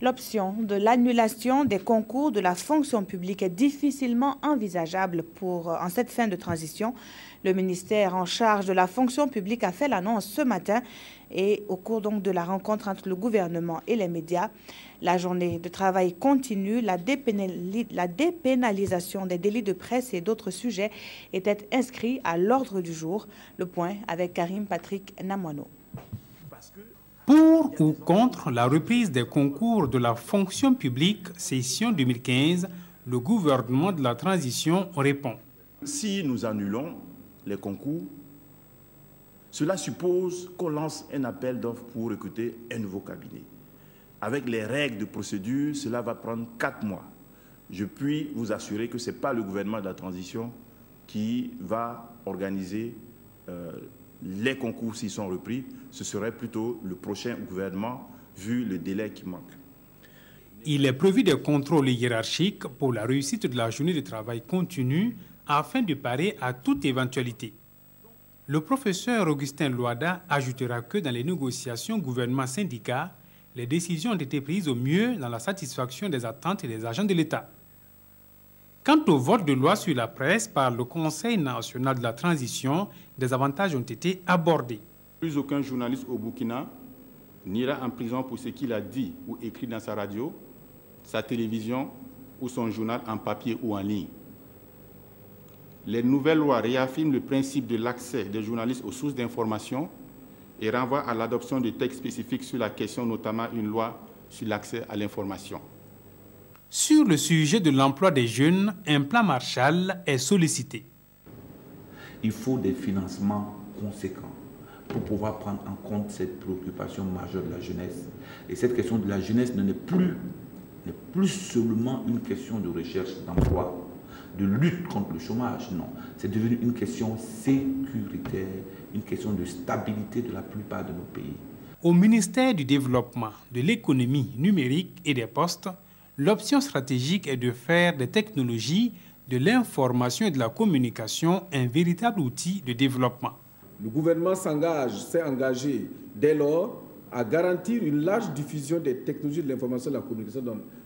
L'option de l'annulation des concours de la fonction publique est difficilement envisageable en cette fin de transition. Le ministère en charge de la fonction publique a fait l'annonce ce matin et au cours donc de la rencontre entre le gouvernement et les médias. La journée de travail continue, la dépénalisation des délits de presse et d'autres sujets étaient inscrits à l'ordre du jour. Le point avec Karim Patrick Namwano. Pour ou contre la reprise des concours de la fonction publique session 2015, le gouvernement de la transition répond. Si nous annulons les concours, cela suppose qu'on lance un appel d'offres pour recruter un nouveau cabinet. Avec les règles de procédure, cela va prendre 4 mois. Je puis vous assurer que ce n'est pas le gouvernement de la transition qui va organiser les concours s'ils sont repris. Ce serait plutôt le prochain gouvernement, vu le délai qui manque. Il est prévu des contrôles hiérarchiques pour la réussite de la journée de travail continue afin de parer à toute éventualité. Le professeur Augustin Loada ajoutera que dans les négociations gouvernement-syndicat, les décisions ont été prises au mieux dans la satisfaction des attentes des agents de l'État. Quant au vote de loi sur la presse par le Conseil national de la transition, des avantages ont été abordés. Plus aucun journaliste au Burkina n'ira en prison pour ce qu'il a dit ou écrit dans sa radio, sa télévision ou son journal en papier ou en ligne. Les nouvelles lois réaffirment le principe de l'accès des journalistes aux sources d'information et renvoient à l'adoption de textes spécifiques sur la question, notamment une loi sur l'accès à l'information. Sur le sujet de l'emploi des jeunes, un plan Marshall est sollicité. Il faut des financements conséquents pour pouvoir prendre en compte cette préoccupation majeure de la jeunesse. Et cette question de la jeunesse n'est plus seulement une question de recherche d'emploi, de lutte contre le chômage, non. C'est devenu une question sécuritaire, une question de stabilité de la plupart de nos pays. Au ministère du Développement, de l'économie numérique et des postes, l'option stratégique est de faire des technologies, de l'information et de la communication un véritable outil de développement. Le gouvernement s'est engagé dès lors à garantir une large diffusion des technologies de l'information et de la communication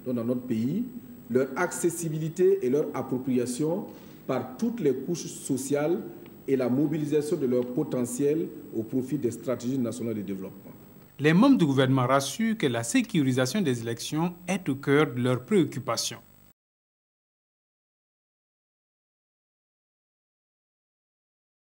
dans notre pays, leur accessibilité et leur appropriation par toutes les couches sociales et la mobilisation de leur potentiel au profit des stratégies nationales de développement. Les membres du gouvernement rassurent que la sécurisation des élections est au cœur de leurs préoccupations.